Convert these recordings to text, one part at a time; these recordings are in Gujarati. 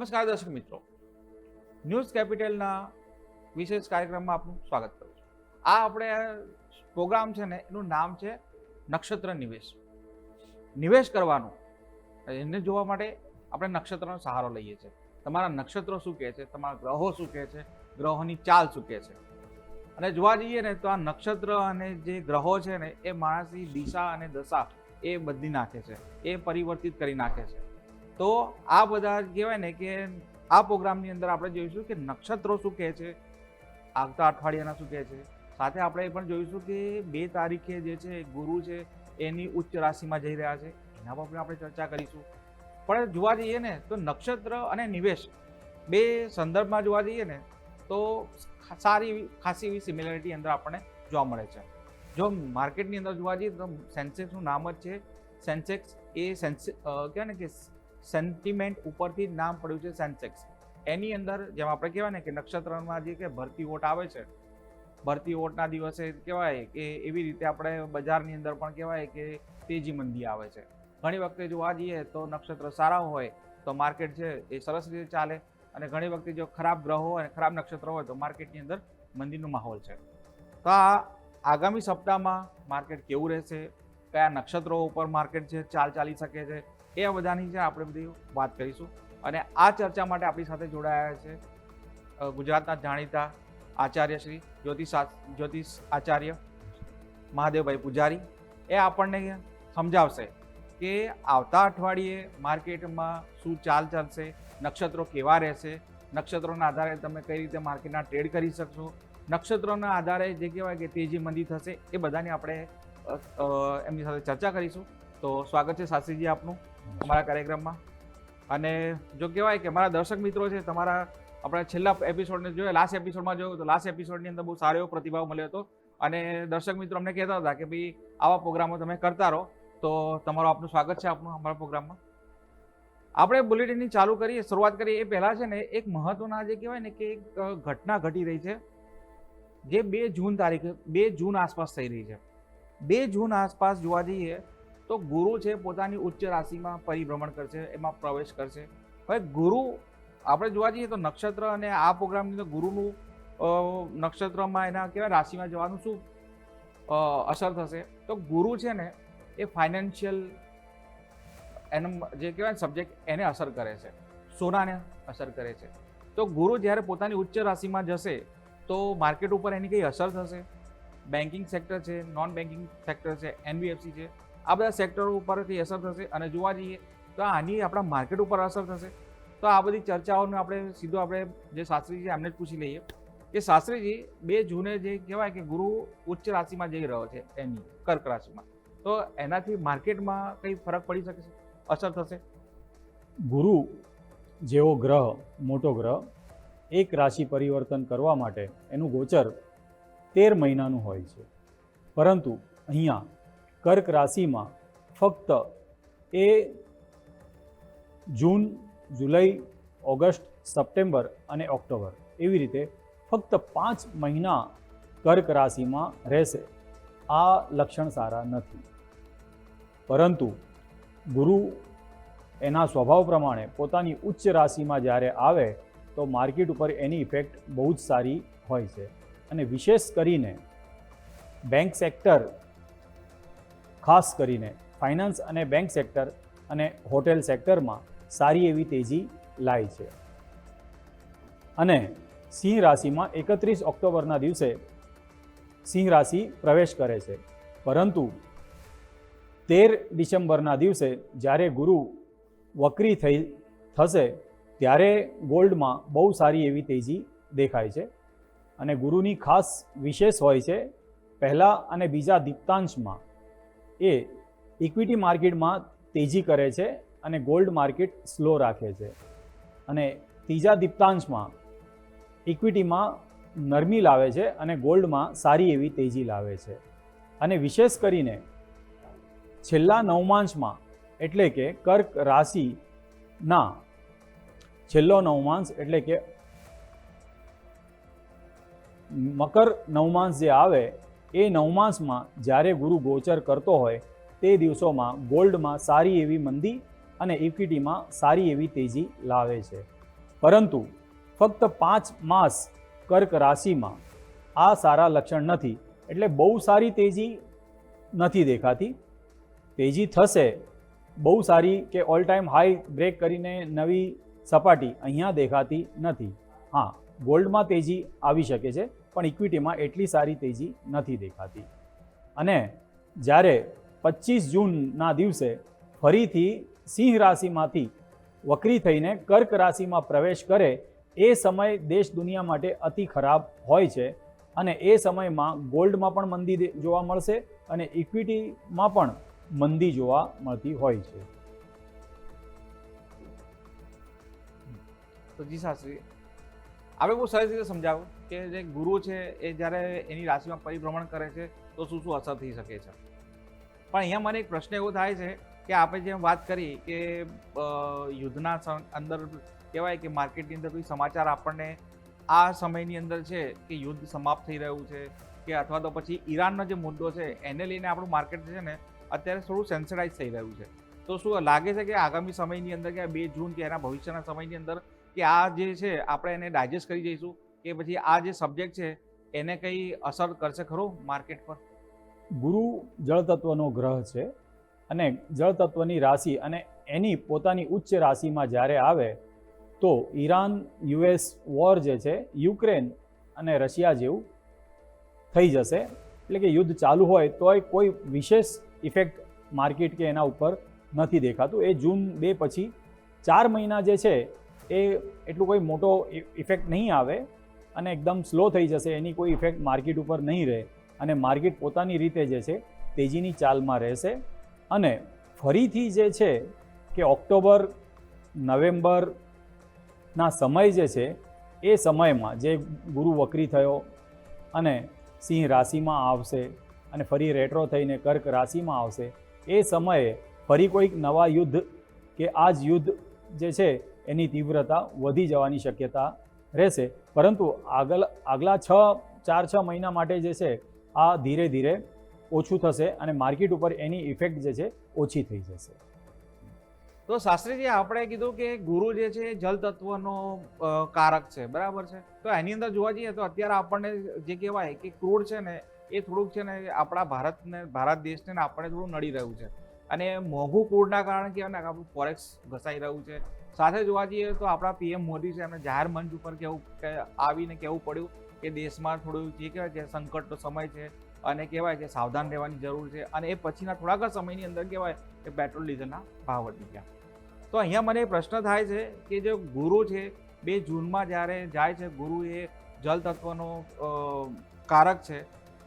નમસ્કાર દર્શક મિત્રો, ન્યૂઝ કેપિટલના વિશેષ કાર્યક્રમમાં આપનું સ્વાગત કરું છું. આ આપણે પ્રોગ્રામ છે ને એનું નામ છે નક્ષત્ર નિવેશ. નિવેશ કરવાનું એને જોવા માટે આપણે નક્ષત્રનો સહારો લઈએ છીએ. તમારા નક્ષત્રો શું કહે છે, તમારા ગ્રહો શું કહે છે, ગ્રહોની ચાલ શું કહે છે. અને જોવા જઈએ ને તો આ નક્ષત્ર અને જે ગ્રહો છે ને એ માણસની દિશા અને દશા એ બદલી નાખે છે, એ પરિવર્તિત કરી નાખે છે. તો આ બધા કહેવાય ને કે આ પ્રોગ્રામની અંદર આપણે જોઈશું કે નક્ષત્રો શું કહે છે, આવતા અઠવાડિયાના શું કહે છે. સાથે આપણે એ પણ જોઈશું કે 2 તારીખે જે છે ગુરુ છે એની ઉચ્ચ રાશિમાં જઈ રહ્યા છે, એના પર પણ આપણે ચર્ચા કરીશું. પણ જોવા જઈએ ને તો નક્ષત્ર અને નિવેશ બે સંદર્ભમાં જોવા જઈએ ને તો ખાસી એવી સિમિલરિટી અંદર આપણને જોવા મળે છે. જો માર્કેટની અંદર જોવા જઈએ તો સેન્સેક્સનું નામ જ છે સેન્સેક્સ. એ કહેવાય ને કે સેન્ટિમેન્ટ ઉપરથી જ નામ પડ્યું છે સેન્સેક્સ. એની અંદર જેમ આપણે કહેવાય ને કે નક્ષત્રમાં જે કે ભરતી ઓટ આવે છે, ભરતી ઓટના દિવસે કહેવાય કે એવી રીતે આપણે બજારની અંદર પણ કહેવાય કે તેજી મંદી આવે છે. ઘણી વખતે જોવા જઈએ તો નક્ષત્ર સારા હોય તો માર્કેટ છે એ સરસ રીતે ચાલે, અને ઘણી વખતે જો ખરાબ ગ્રહો હોય, ખરાબ નક્ષત્ર હોય તો માર્કેટની અંદર મંદીનો માહોલ છે. તો આ આગામી સપ્તાહમાં માર્કેટ કેવું રહેશે, કયા નક્ષત્રો ઉપર માર્કેટ છે ચાલી શકે છે, એ બધાની છે આપણે બધી વાત કરીશું. અને આ ચર્ચા માટે આપણી સાથે જોડાયા છે ગુજરાતના જાણીતા આચાર્ય શ્રી જ્યોતિષ આચાર્ય મહાદેવભાઈ પૂજારી. એ આપણને સમજાવશે કે આવતા અઠવાડિયે માર્કેટમાં શું ચાલ ચાલશે, નક્ષત્રો કેવા રહેશે, નક્ષત્રોના આધારે તમે કઈ રીતે માર્કેટના ટ્રેડ કરી શકશો, નક્ષત્રોના આધારે જે કહેવાય કે તેજી મંદી થશે, એ બધાની આપણે એમની સાથે ચર્ચા કરીશું. તો સ્વાગત છે શાસ્ત્રીજી આપનું અમારા કાર્યક્રમમાં. અને જો કહેવાય કે મારા દર્શક મિત્રો છે, તમારા આપણે છેલ્લા એપિસોડને જોયો, લાસ્ટ એપિસોડમાં જોયું તો લાસ્ટ એપિસોડની અંદર બહુ સારો એવો પ્રતિભાવ મળ્યો હતો. અને દર્શક મિત્રો અમને કહેતા હતા કે ભાઈ આવા પ્રોગ્રામો તમે કરતા રહો. તો તમારું આપનું સ્વાગત છે આપનું અમારા પ્રોગ્રામમાં. આપણે બુલેટિનની ચાલુ કરીએ, શરૂઆત કરીએ એ પહેલાં છે ને એક મહત્વના જે કહેવાય ને કે એક ઘટના ઘટી રહી છે, જે 2 જૂન આસપાસ થઈ રહી છે. 2 જૂન આસપાસ જોવા જઈએ તો ગુરુ છે પોતાની ઉચ્ચ રાશિમાં પરિભ્રમણ કરશે, એમાં પ્રવેશ કરશે. હવે ગુરુ આપણે જોવા જઈએ તો નક્ષત્ર અને આ પ્રોગ્રામની અંદર ગુરુનું નક્ષત્રમાં એના કહેવાય રાશિમાં જવાનું શું અસર થશે. તો ગુરુ છે ને એ ફાઇનાન્શિયલ એનો જે કહેવાય સબ્જેક્ટ એને અસર કરે છે, સોનાને અસર કરે છે. તો ગુરુ જ્યારે પોતાની ઉચ્ચ રાશિમાં જશે તો માર્કેટ ઉપર એની કઈ અસર થશે. બેન્કિંગ સેક્ટર છે, નોન બેન્કિંગ સેક્ટર છે, NBFC છે, આ બધા સેક્ટરો ઉપરથી અસર થશે. અને જોવા જઈએ તો આની આપણા માર્કેટ ઉપર અસર થશે. તો આ બધી ચર્ચાઓને આપણે સીધું આપણે જે શાસ્ત્રીજી એમને જ પૂછી લઈએ કે શાસ્ત્રીજી 2 જૂને જે કહેવાય કે ગુરુ ઉચ્ચ રાશિમાં જઈ રહ્યો છે એની કર્ક રાશિમાં, તો એનાથી માર્કેટમાં કઈ ફરક પડી શકે છે, અસર થશે? ગુરુ જેવો ગ્રહ, મોટો ગ્રહ, એક રાશિ પરિવર્તન કરવા માટે એનું ગોચર 13 મહિનાનું હોય છે. પરંતુ અહીંયા કર્ક રાશિમાં ફક્ત એ જૂન, જુલાઈ, ઓગસ્ટ, સપ્ટેમ્બર અને ઓક્ટોબર એવી રીતે ફક્ત 5 મહિના કર્ક રાશિમાં રહેશે. આ લક્ષણ સારા નથી. પરંતુ ગુરુ એના સ્વભાવ પ્રમાણે પોતાની ઉચ્ચ રાશિમાં જ્યારે આવે તો માર્કેટ ઉપર એની ઇફેક્ટ બહુ જ સારી હોય છે. અને વિશેષ કરીને બેંક સેક્ટર, ખાસ કરીને ફાઇનાન્સ અને બેંક સેક્ટર અને હોટેલ સેક્ટરમાં સારી એવી તેજી લાવી છે. અને સિંહ રાશિમાં 31 ઓક્ટોબરના દિવસે સિંહ રાશિ પ્રવેશ કરે છે. પરંતુ 13 ડિસેમ્બરના દિવસે જ્યારે ગુરુ વક્રી થશે ત્યારે ગોલ્ડમાં બહુ સારી એવી તેજી દેખાય છે. અને ગુરુની ખાસ વિશેષ હોય છે, પહેલા અને બીજા દીપ્તાંશમાં એ ઇક્વિટી માર્કેટમાં તેજી કરે છે અને ગોલ્ડ માર્કેટ સ્લો રાખે છે. અને ત્રીજા દીપ્તાંશમાં ઇક્વિટીમાં નરમી લાવે છે અને ગોલ્ડમાં સારી એવી તેજી લાવે છે. અને વિશેષ કરીને છેલ્લા નવમાંશમાં, એટલે કે કર્ક રાશિના છેલ્લો નવમાંશ એટલે કે મકર નવમાંશ જે આવે એ નવમાંશમાં જ્યારે ગુરુ ગોચર કરતો હોય તે દિવસોમાં ગોલ્ડમાં સારી એવી મંદી અને ઇક્વિટીમાં સારી એવી તેજી લાવે છે. પરંતુ ફક્ત 5 માસ કર્ક રાશિમાં આ સારા લક્ષણ નથી, એટલે બહુ સારી તેજી નથી દેખાતી. તેજી થશે બહુ સારી કે ઓલ ટાઈમ હાઈ બ્રેક કરીને નવી સપાટી અહીંયા દેખાતી નથી. હા, ગોલ્ડમાં તેજી આવી શકે છે, પણ ઇક્વિટીમાં એટલી સારી તેજી નથી દેખાતી. અને જ્યારે 25 જૂનના દિવસે ફરીથી સિંહ રાશિમાંથી વક્રી થઈને કર્ક રાશિમાં પ્રવેશ કરે, એ સમય દેશ દુનિયા માટે અતિ ખરાબ હોય છે. અને એ સમયમાં ગોલ્ડમાં પણ મંદી જોવા મળશે અને ઇક્વિટીમાં પણ મંદી જોવા મળતી હોય છે. તો જી શાસ્ત્રી, આપણે બહુ સરસ રીતે સમજાવું કે જે ગુરુ છે એ જ્યારે એની રાશિમાં પરિભ્રમણ કરે છે તો શું શું અસર થઈ શકે છે. પણ અહીંયા મને એક પ્રશ્ન એવો થાય છે કે આપણે જેમ વાત કરી કે યુદ્ધના અંદર કહેવાય કે માર્કેટની અંદર કોઈ સમાચાર આપણને આ સમયની અંદર છે કે યુદ્ધ સમાપ્ત થઈ રહ્યું છે કે અથવા તો પછી ઈરાનનો જે મુદ્દો છે એને લઈને આપણું માર્કેટ છે ને અત્યારે થોડું સેન્સિટાઇઝ થઈ રહ્યું છે. તો શું લાગે છે કે આગામી સમયની અંદર કે 2 જૂન કે એના ભવિષ્યના સમયની અંદર કે આ જે છે આપણે એને ડાયજેસ્ટ કરી જઈશું કે પછી આ જે સબ્જેક્ટ છે એને કંઈ અસર કરશે ખરો માર્કેટ પર? ગુરુ જળ તત્વનો ગ્રહ છે અને જળ તત્વની રાશિ અને એની પોતાની ઉચ્ચ રાશિમાં જ્યારે આવે તો ઈરાન યુએસ વોર જે છે, યુક્રેન અને રશિયા જેવું થઈ જશે. એટલે કે યુદ્ધ ચાલુ હોય તોય કોઈ વિશેષ ઇફેક્ટ માર્કેટ કે એના ઉપર નથી દેખાતું. એ જૂન 2 પછી 4 મહિના જે છે એ એટલું કોઈ મોટો ઇફેક્ટ નહીં આવે અને એકદમ સ્લો થઈ જશે. એની કોઈ ઇફેક્ટ માર્કેટ ઉપર નહીં રહે અને માર્કેટ પોતાની રીતે જે છે તેજીની ચાલમાં રહેશે. અને ફરીથી જે છે કે ઓક્ટોબર નવેમ્બરના સમય જે છે એ સમયમાં જે ગુરુ વક્રી થયો અને સિંહ રાશિમાં આવશે અને ફરી રેટ્રો થઈને કર્ક રાશિમાં આવશે, એ સમયે ફરી કોઈક નવા યુદ્ધ કે આ જ યુદ્ધ જે છે એની તીવ્રતા વધી જવાની શક્યતા રહેશે. પરંતુ આગલા 4-6 મહિના માટે જે છે આ ધીરે ધીરે ઓછું થશે અને માર્કેટ ઉપર એની ઇફેક્ટ જે છે ઓછી થઈ જશે. તો શાસ્ત્રીજી, આપણે કીધું કે ગુરુ જે છે જલ તત્વનો કારક છે, બરાબર છે. તો એની અંદર જોવા જઈએ તો અત્યારે આપણને જે કહેવાય કે ક્રૂડ છે ને એ થોડુંક છે ને આપણા ભારત દેશને આપણને થોડું નડી રહ્યું છે. અને મોંઘું ક્રૂડના કારણે કહેવાય ને આપણું ફોરેક્સ ઘસાઈ રહ્યું છે. સાથે જોવા જઈએ તો આપણા પીએમ મોદી છે એમને જાહેર મંચ ઉપર આવીને કહેવું પડ્યું કે દેશમાં થોડું જે કહેવાય કે સંકટનો સમય છે અને કહેવાય કે સાવધાન રહેવાની જરૂર છે. અને એ પછીના થોડાક સમયની અંદર કહેવાય કે પેટ્રોલ ડીઝલના ભાવ વધી ગયા. તો અહીંયા મને પ્રશ્ન થાય છે કે જે ગુરુ છે 2 જૂનમાં જ્યારે જાય છે, ગુરુ એ જલ તત્વનો કારક છે,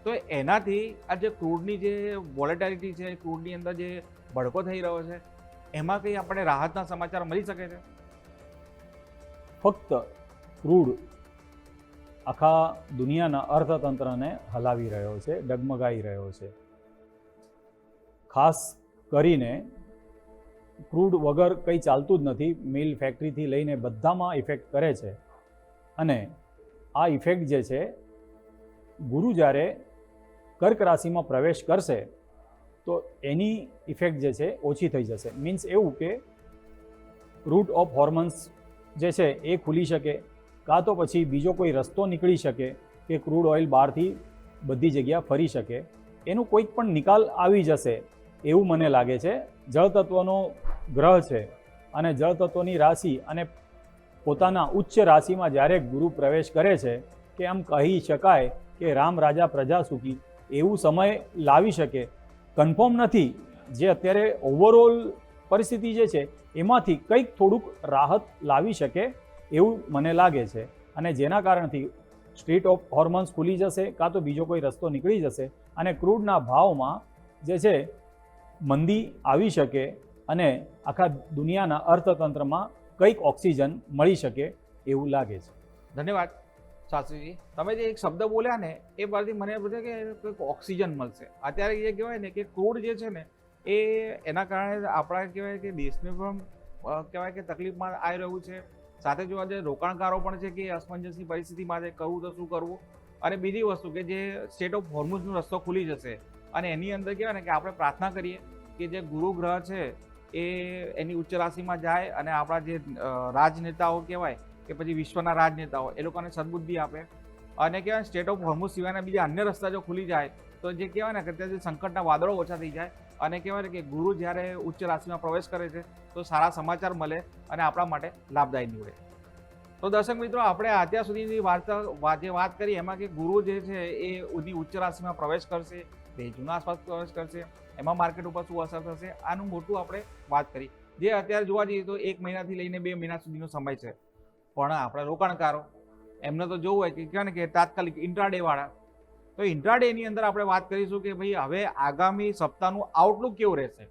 તો એનાથી આ જે ક્રૂડની જે વોલેટાલિટી છે, ક્રૂડની અંદર જે ભડકો થઈ રહ્યો છે, એમાં કંઈ આપણે રાહતના સમાચાર મળી શકે છે? ફક્ત ક્રૂડ આખા દુનિયાના અર્થતંત્રને હલાવી રહ્યો છે, ડગમગાઈ રહ્યો છે. ખાસ કરીને ક્રૂડ વગર કંઈ ચાલતું જ નથી. મિલ, ફેક્ટરીથી લઈને બધામાં ઇફેક્ટ કરે છે. અને આ ઇફેક્ટ જે છે, ગુરુ જ્યારે કર્ક રાશિમાં પ્રવેશ કરશે તો એની ઇફેક્ટ જે છે ઓછી થઈ જશે. મીન્સ એવું કે રૂટ ઓફ હોર્મોન્સ જે છે એ ખુલી શકે, કાં તો પછી બીજો કોઈ રસ્તો નીકળી શકે કે ક્રૂડ ઓઇલ બહારથી બધી જગ્યા ફરી શકે. એનું કોઈક પણ નિકાલ આવી જશે એવું મને લાગે છે. જળ તત્વનો ગ્રહ છે અને જળ તત્વની રાશિ અને પોતાના ઉચ્ચ રાશિમાં જ્યારે ગુરુ પ્રવેશ કરે છે કે આમ કહી શકાય કે રામ રાજા પ્રજા સુખી એવું સમય લાવી શકે. કન્ફર્મ નથી. જે અત્યારે ઓવરઓલ પરિસ્થિતિ જે છે એમાંથી કંઈક થોડુંક રાહત લાવી શકે એવું મને લાગે છે. અને જેના કારણથી સ્ટ્રીટ ઓફ હોર્મોન્સ ખુલી જશે, કાં તો બીજો કોઈ રસ્તો નીકળી જશે અને ક્રૂડના ભાવમાં જે છે મંદી આવી શકે અને આખા દુનિયાના અર્થતંત્રમાં કંઈક ઓક્સિજન મળી શકે એવું લાગે છે. ધન્યવાદ શાસ્ત્રીજી. તમે જે એક શબ્દ બોલ્યા ને એ પરથી મને એમ કે કંઈક ઓક્સિજન મળશે. અત્યારે એ કહેવાય ને કે ક્રૂડ જે છે ને એ એના કારણે આપણા કહેવાય કે દેશને પણ કહેવાય કે તકલીફમાં આવી રહ્યું છે. સાથે જોવા જઈએ રોકાણકારો પણ છે કે અસમંજસની પરિસ્થિતિમાં છે, કરવું તો શું કરવું. અને બીજી વસ્તુ કે જે સ્ટેટ ઓફ હોર્મુઝનો રસ્તો ખુલી જશે અને એની અંદર કહેવાય ને કે આપણે પ્રાર્થના કરીએ કે જે ગુરુ ગ્રહ છે એ એની ઉચ્ચ રાશિમાં જાય અને આપણા જે રાજનેતાઓ કહેવાય કે પછી વિશ્વના રાજનેતાઓ એ લોકોને સદબુદ્ધિ આપે અને કહેવાય સ્ટેટ ઓફ હોર્મુઝ સિવાયના બીજા અન્ય રસ્તા જો ખુલી જાય તો જે કહેવાય ને કે અત્યારે સંકટના વાદળો ઓછા થઈ જાય અને કહેવાય ને કે ગુરુ જ્યારે ઉચ્ચ રાશિમાં પ્રવેશ કરે છે તો સારા સમાચાર મળે અને આપણા માટે લાભદાયી નીવડે. તો દર્શક મિત્રો, આપણે અત્યાર સુધીની વાત કરી એમાં કે ગુરુ જે છે એ ઉચ્ચ રાશિમાં પ્રવેશ કરશે, 2 જૂન આસપાસ પ્રવેશ કરશે, એમાં માર્કેટ ઉપર શું અસર થશે આનું મોટું આપણે વાત કરી. જે અત્યારે જોવા જઈએ તો 1 મહિનાથી લઈને 2 મહિના સુધીનો સમય છે. પણ આપણા રોકાણકારો એમને તો જોવું હોય કે કહેવાય ને કે તાત્કાલિક ઇન્ટ્રાડે વાળા, તો ઇન્ટ્રાડેની અંદર આપણે વાત કરીશું કે ભાઈ હવે આગામી સપ્તાહનું આઉટલુક કેવું રહેશે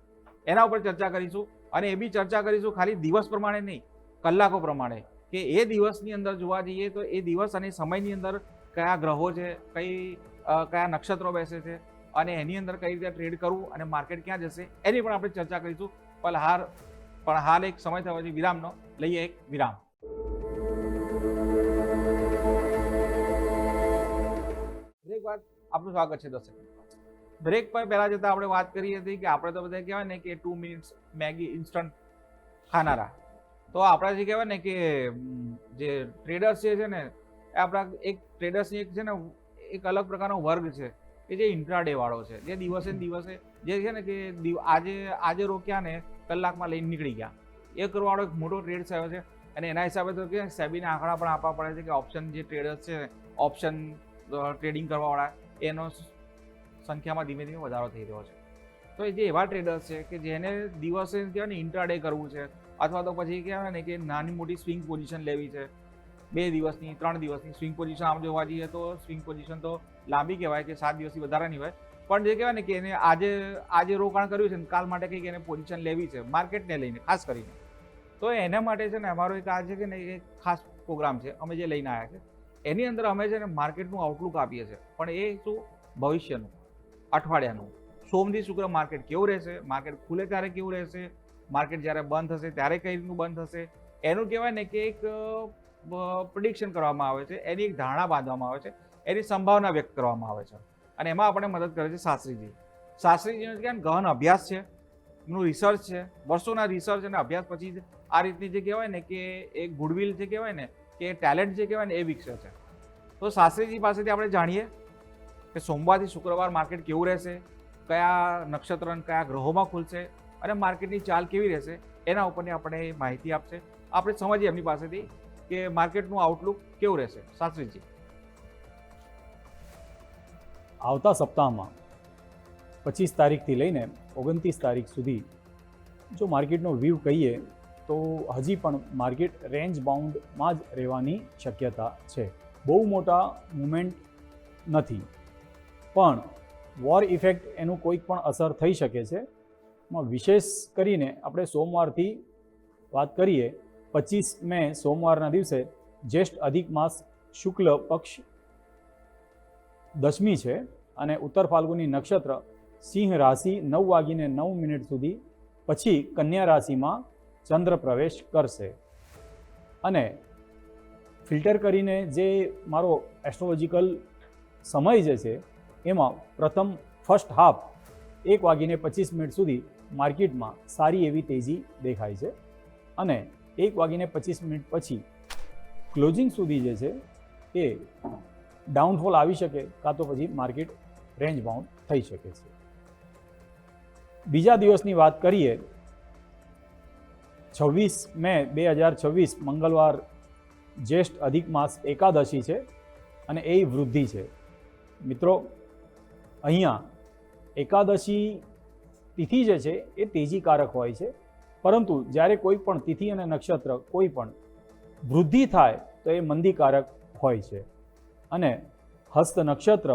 એના ઉપર ચર્ચા કરીશું. અને એ બી ચર્ચા કરીશું ખાલી દિવસ પ્રમાણે નહીં, કલાકો પ્રમાણે, કે એ દિવસની અંદર જોવા જઈએ તો એ દિવસ અને સમયની અંદર કયા ગ્રહો છે, કયા નક્ષત્રો બેસે છે અને એની અંદર કઈ રીતે ટ્રેડ કરવું અને માર્કેટ ક્યાં જશે એની પણ આપણે ચર્ચા કરીશું. પણ હાલ એક સમય થયો છે વિરામનો, લઈએ એક વિરામ. બ્રેક બાદ આપનું સ્વાગત છે દર્શક. બ્રેક પર પહેલા જતા આપણે વાત કરી હતી કે આપણે તો બધા કહેવાય ને કે 2 મિનિટ્સ મેગી ઇન્સ્ટન્ટ ખાનારા. તો આપણા જે કહેવાય ને કે જે ટ્રેડર્સ છે ને એ આપણા એક ટ્રેડર્સની એક છે ને એક અલગ પ્રકારનો વર્ગ છે કે જે ઇન્ટ્રાડે વાળો છે, જે દિવસે ને દિવસે જે છે ને કે આજે રોક્યા ને કલાકમાં લઈને નીકળી ગયા. એ કરવાવાળો એક મોટો ટ્રેડ થયો છે અને એના હિસાબે તો કે સેબીના આંકડા પણ આપવા પડે છે કે ઓપ્શન જે ટ્રેડર્સ છે, ઓપ્શન ટ્રેડિંગ કરવાવાળા, એનો સંખ્યામાં ધીમે ધીમે વધારો થઈ રહ્યો છે. તો એ જે એવા ટ્રેડર્સ છે કે જેને દિવસે કહેવાય ને ઇન્ટ્રાડે કરવું છે અથવા તો પછી કહેવાય ને કે નાની મોટી સ્વિંગ પોઝિશન લેવી છે, 2 દિવસની 3 દિવસની સ્વિંગ પોઝિશન. આમ જોવા જઈએ તો સ્વિંગ પોઝિશન તો લાંબી કહેવાય કે 7 દિવસથી વધારાની હોય, પણ જે કહેવાય ને કે એને આજે રોકાણ કર્યું છે ને કાલ માટે કંઈક એને પોઝિશન લેવી છે માર્કેટને લઈને ખાસ કરીને, તો એના માટે છે ને અમારો એક આ છે કે ને એક ખાસ પ્રોગ્રામ છે અમે જે લઈને આવ્યા છે. એની અંદર અમે છે ને માર્કેટનું આઉટલુક આપીએ છીએ, પણ એ શું ભવિષ્યનું, અઠવાડિયાનું, સોમથી શુક્ર માર્કેટ કેવું રહેશે, માર્કેટ ખુલે ત્યારે કેવું રહેશે, માર્કેટ જ્યારે બંધ થશે ત્યારે કઈ રીતનું બંધ થશે, એનું કહેવાય ને કે એક પ્રિડિક્શન કરવામાં આવે છે, એની એક ધારણા બાંધવામાં આવે છે, એની સંભાવના વ્યક્ત કરવામાં આવે છે. અને એમાં આપણે મદદ કરે છે શાસ્ત્રીજી. શાસ્ત્રીજીનો કહેવાય ગહન અભ્યાસ છે, એનું રિસર્ચ છે, વર્ષોના રિસર્ચ અને અભ્યાસ પછી જ આ રીતની જે કહેવાય ને કે એક ગુડવિલ જે કહેવાય ને કે ટેલેન્ટ જે કહેવાય ને એ વિકસે છે. તો શાસ્ત્રીજી પાસેથી આપણે જાણીએ કે સોમવારથી શુક્રવાર માર્કેટ કેવું રહેશે, કયા નક્ષત્ર કયા ગ્રહોમાં ખુલશે અને માર્કેટની ચાલ કેવી રહેશે એના ઉપરની આપણે માહિતી આપશે. આપણે સમજીએ એમની પાસેથી કે માર્કેટનું આઉટલુક કેવું રહેશે. શાસ્ત્રીજી, આવતા સપ્તાહમાં 25 તારીખથી લઈને 29 તારીખ સુધી જો માર્કેટનો વ્યૂ કહીએ તો હજી પણ માર્કેટ રેન્જ બાઉન્ડમાં જ રહેવાની શક્યતા છે. બહુ મોટા મુવમેન્ટ નથી, પણ વોર ઇફેક્ટ એનું કોઈક પણ અસર થઈ શકે છે. વિશેષ કરીને આપણે સોમવારથી વાત કરીએ, 25 મે સોમવારના દિવસે જ્યેષ્ઠ અધિક માસ શુક્લ પક્ષ 10મી છે અને ઉત્તર ફાલ્ગુની નક્ષત્ર સિંહ રાશિ 9:09 સુધી પછી કન્યા રાશિમાં ચંદ્ર પ્રવેશ કરશે. અને ફિલ્ટર કરીને જે મારો એસ્ટ્રોલોજીકલ સમય જે છે એમાં પ્રથમ ફર્સ્ટ હાફ 1:25 સુધી માર્કેટમાં સારી એવી તેજી દેખાય છે અને 1:25 પછી ક્લોઝિંગ સુધી જે છે એ ડાઉનફોલ આવી શકે કાં તો પછી માર્કેટ રેન્જ બાઉન્ડ થઈ શકે છે. બીજા દિવસની વાત કરીએ, 26 મે 2026 મંગળવાર જ્યેષ્ઠ અધિક માસ એકાદશી છે અને એ વૃદ્ધિ છે. મિત્રો, અહીંયા એકાદશી તિથિ જે છે એ તેજીકારક હોય છે, પરંતુ જ્યારે કોઈ પણ તિથિ અને નક્ષત્ર કોઈ પણ વૃદ્ધિ થાય તો એ મંદીકારક હોય છે. અને હસ્ત નક્ષત્ર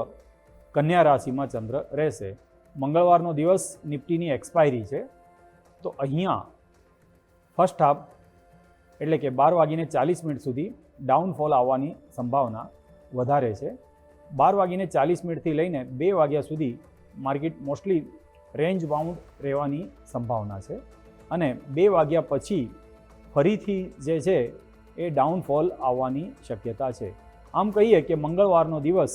કન્યા રાશિમાં ચંદ્ર રહેશે. મંગળવારનો દિવસ નિફ્ટીની એક્સપાયરી છે, તો અહીંયા ફર્સ્ટ હાફ એટલે કે 12:40 સુધી ડાઉનફોલ આવવાની સંભાવના વધારે છે. 12:40 લઈને 2 વાગ્યા સુધી માર્કેટ મોસ્ટલી રેન્જ બાઉન્ડ રહેવાની સંભાવના છે અને 2 વાગ્યા પછી ફરીથી જે છે એ ડાઉનફોલ આવવાની શક્યતા છે. આમ કહીએ કે મંગળવારનો દિવસ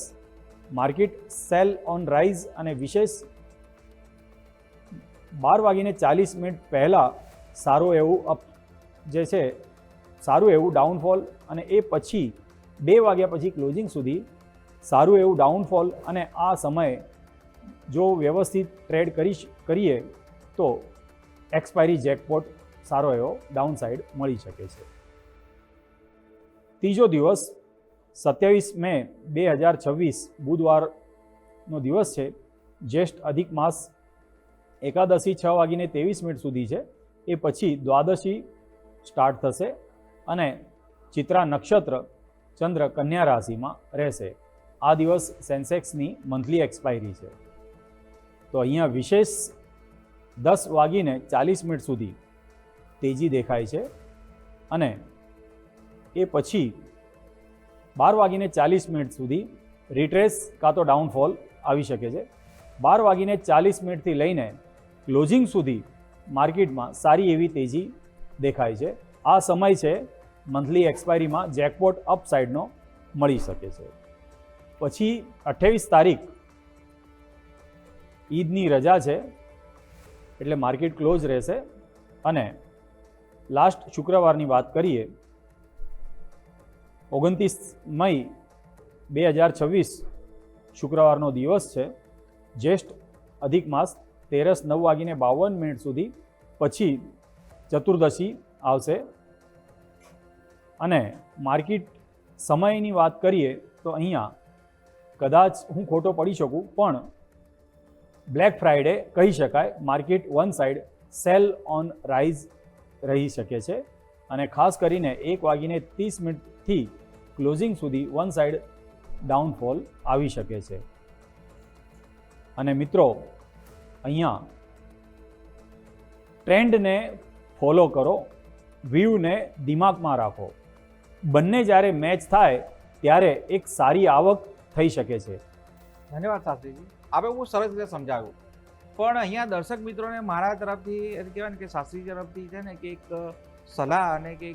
માર્કેટ સેલ ઓન રાઇઝ અને વિશેષ 12:40 પહેલાં સારું એવું અપ જે છે સારું એવું ડાઉનફોલ અને એ પછી 2 વાગ્યા પછી ક્લોઝિંગ સુધી સારું એવું ડાઉનફોલ અને આ સમયે જો વ્યવસ્થિત ટ્રેડ કરીએ તો એક્સપાયરી જેકપોટ સારો એવો ડાઉન સાઇડ મળી શકે છે. ત્રીજો દિવસ 27 મે 2026 બુધવારનો દિવસ છે. જ્યેષ્ઠ અધિક માસ એકાદશી 6:23 સુધી છે. એ પછી દ્વાદશી સ્ટાર્ટ થશે અને ચિત્રા નક્ષત્ર ચંદ્ર કન્યા રાશિમાં રહેશે. આ દિવસ સેન્સેક્સની મંથલી એક્સપાયરી છે. તો અહીંયા વિશેષ 10:40 સુધી તેજી દેખાય છે અને એ પછી 12:40 સુધી રિટ્રેસ કાં તો ડાઉનફોલ આવી શકે છે. 12:40 થી લઈને ક્લોઝિંગ સુધી માર્કેટમાં સારી એવી તેજી દેખાય છે. આ સમય છે મંથલી એક્સપાયરીમાં જેકપોટ અપ સાઇડનો મળી શકે છે. પછી 28 તારીખ ઈદની રજા છે એટલે માર્કેટ ક્લોઝ રહેશે અને લાસ્ટ શુક્રવારની વાત કરીએ 29 મઈ 2026 શુક્રવારનો દિવસ છે. જ્યેષ્ઠ અધિક માસ 13:52 સુધી પછી ચતુર્દશી આવશે અને માર્કેટ સમયની વાત કરીએ તો અહીંયા કદાચ હું ખોટો પડી શકું પણ બ્લેક ફ્રાઇડે કહી શકાય. Market one side cell on rise રહી શકે છે અને ખાસ કરીને 1:30 થી ક્લોઝિંગ સુધી વન સાઇડ ડાઉનફોલ આવી શકે છે. અને મિત્રો અહીંયા ટ્રેન્ડને ફોલો કરો, વ્યૂને દિમાગમાં રાખો. બંને જ્યારે મેચ થાય ત્યારે એક સારી આવક થઈ શકે છે. ધન્યવાદ શાસ્ત્રીજી, આપણે બહુ સરસ રીતે સમજાવ્યું. પણ અહીંયા દર્શક મિત્રોને મારા તરફથી કહેવાય ને કે શાસ્ત્રી તરફથી છે ને કે એક સલાહ અને કે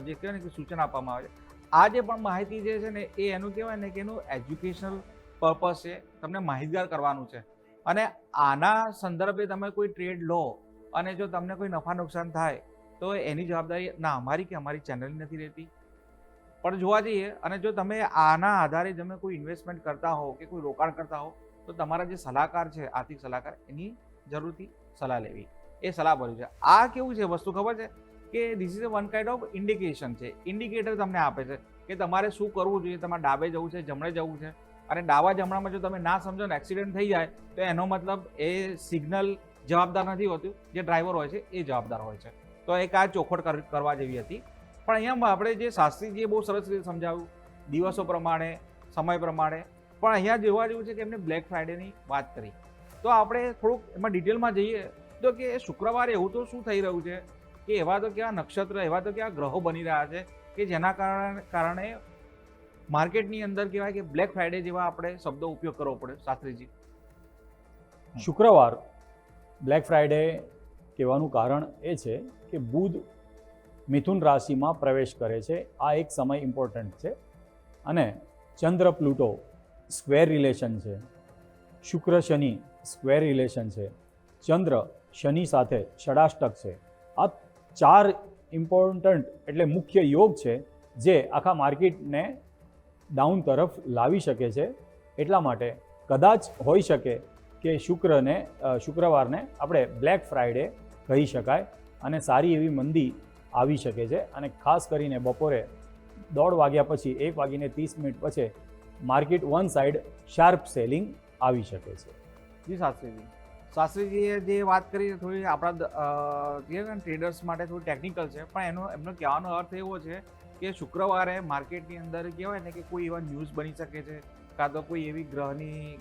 જે કહેવાય ને કે સૂચન આપવામાં આવે છે. આ જે પણ માહિતી જે છે ને એ એનું કહેવાય ને કે એનું એજ્યુકેશનલ પર્પઝ છે, તમને માહિતગાર કરવાનું છે. અને આના સંદર્ભે તમે કોઈ ટ્રેડ લો અને જો તમને કોઈ નફા નુકસાન થાય તો એની જવાબદારી ના અમારી કે અમારી ચેનલની નથી રહેતી. પણ જોવા જઈએ અને જો તમે આના આધારે તમે કોઈ ઇન્વેસ્ટમેન્ટ કરતા હો કે કોઈ રોકાણ કરતા હો તો તમારા જે સલાહકાર છે, આર્થિક સલાહકાર, એની જરૂરથી સલાહ લેવી. એ સલાહ ભર્યું છે. આ કેવું છે વસ્તુ ખબર છે કે this is one kind of indication છે. ઇન્ડિકેટર તમને આપે છે કે તમારે શું કરવું જોઈએ, તમારે ડાબે જવું છે, જમણે જવું છે. અને ડાબા જમણામાં જો તમે ના સમજો ને એક્સિડન્ટ થઈ જાય તો એનો મતલબ એ સિગ્નલ જવાબદાર નથી હોતું, જે ડ્રાઈવર હોય છે એ જવાબદાર હોય છે. તો એક આ ચોખવટ કરવા જેવી હતી. પણ અહીંયા આપણે જે શાસ્ત્રીજીએ બહુ સરસ રીતે સમજાવ્યું દિવસો પ્રમાણે, સમય પ્રમાણે. પણ અહીંયા જોવા જેવું છે કે એમને બ્લેક ફ્રાઇડેની વાત કરી. તો આપણે થોડુંક એમાં ડિટેલમાં જઈએ તો કે શુક્રવારે એવું તો શું થઈ રહ્યું છે કે એવા તો કેવા નક્ષત્ર, એવા તો કેવા ગ્રહો બની રહ્યા છે કે જેના કારણે માર્કેટની અંદર કહેવાય કે બ્લેક ફ્રાઇડે જેવા આપણે શબ્દો ઉપયોગ કરવો પડે. શાસ્ત્રીજી, શુક્રવાર બ્લેક ફ્રાઇડે કહેવાનું કારણ એ છે કે બુધ મિથુન રાશિમાં પ્રવેશ કરે છે. આ એક સમય ઇમ્પોર્ટન્ટ છે અને ચંદ્ર પ્લુટો સ્ક્વેર રિલેશન છે, શુક્ર શનિ સ્ક્વેર રિલેશન છે, ચંદ્ર શનિ સાથે ષડાષ્ટક છે. આ 4 ઇમ્પોર્ટન્ટ એટલે મુખ્ય યોગ છે જે આખા માર્કેટને ડાઉન તરફ લાવી શકે છે. એટલા માટે કદાચ હોઈ શકે કે શુક્રવારને આપણે બ્લેક ફ્રાઇડે કહી શકાય અને સારી એવી મંદી આવી શકે છે. અને ખાસ કરીને બપોરે 1:30 વાગ્યા પછી 1:30 પછી market one side sharp selling આવી શકે છે. જી શાસ્ત્રીજીએ જે વાત કરી થોડી આપણા ટ્રેડર્સ માટે થોડી ટેકનિકલ છે, પણ એમનો કહેવાનો અર્થ એવો છે કે શુક્રવારે માર્કેટની અંદર કહેવાય ને કે કોઈ એવા ન્યૂઝ બની શકે છે, કાં તો કોઈ એવી ગ્રહની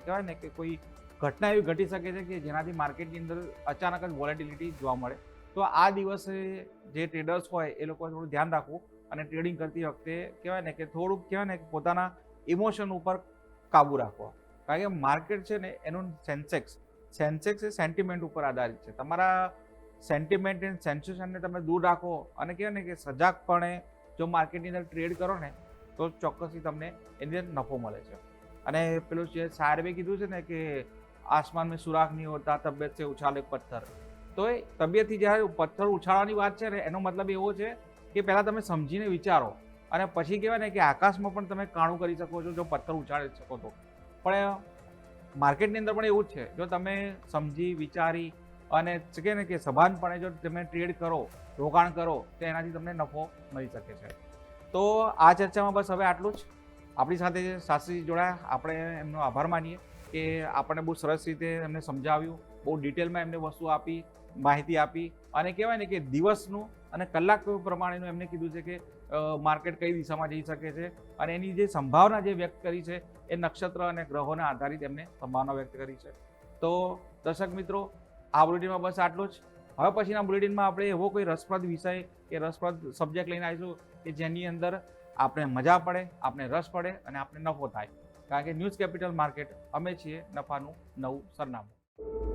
કહેવાય ને કે કોઈ ઘટના એવી ઘટી શકે છે કે જેનાથી માર્કેટની અંદર અચાનક જ વોલેટિલિટી જોવા મળે. તો આ દિવસે જે ટ્રેડર્સ હોય એ લોકોએ થોડું ધ્યાન રાખવું અને ટ્રેડિંગ કરતી વખતે કહેવાય ને કે થોડુંક કહેવાય ને કે પોતાના ઇમોશન ઉપર કાબૂ રાખવો. કારણ કે માર્કેટ છે ને એનું સેન્સેક્સ એ સેન્ટિમેન્ટ ઉપર આધારિત છે. તમારા સેન્ટિમેન્ટ એન્ડ સેન્સેશનને તમે દૂર રાખો અને કહેવાય ને કે સજાગપણે જો માર્કેટની અંદર ટ્રેડ કરો ને તો ચોક્કસથી તમને એની અંદર નફો મળે છે. અને પેલું જે સાહેબે કીધું છે ને કે આસમાન મેં સુરાખ નહીં હોતા, તબિયત સે ઉછાલે પથ્થર. તો એ તબિયતથી જ્યારે પથ્થર ઉછાળવાની વાત છે ને એનો મતલબ એવો છે કે પહેલાં તમે સમજીને વિચારો અને પછી કહેવાય ને કે આકાશમાં પણ તમે કાણું કરી શકો છો જો પથ્થર ઉછાળી શકો તો. પણ માર્કેટની અંદર પણ એવું જ છે, જો તમે સમજી વિચારી અને કહે ને કે સભાનપણે જો તમે ટ્રેડ કરો, રોકાણ કરો તો એનાથી તમને નફો મળી શકે છે. તો આ ચર્ચામાં બસ હવે આટલું જ. આપણી સાથે શાસ્ત્રીજી જોડાયા, આપણે એમનો આભાર માનીએ કે આપણને બહુ સરસ રીતે એમને સમજાવ્યું, બહુ ડિટેલમાં એમને વસ્તુ આપી, માહિતી આપી અને કહેવાય ને કે દિવસનું અને કલાક પ્રમાણેનું એમને કીધું છે કે માર્કેટ કઈ દિશામાં જઈ શકે છે અને એની જે સંભાવના જે વ્યક્ત કરી છે એ નક્ષત્ર અને ગ્રહોના આધારિત એમને સંભાવના વ્યક્ત કરી છે. તો દર્શક મિત્રો, આ બુલેટિનમાં બસ આટલું જ. હવે પછીના બુલેટિનમાં આપણે એવો કોઈ રસપ્રદ વિષય કે રસપ્રદ સબ્જેક્ટ લઈને આવીશું કે જેની અંદર આપણે મજા પડે, આપણે રસ પડે અને આપણે નફો થાય. કારણ કે ન્યૂઝ કેપિટલ માર્કેટ અમે છીએ નફાનું નવું સરનામું.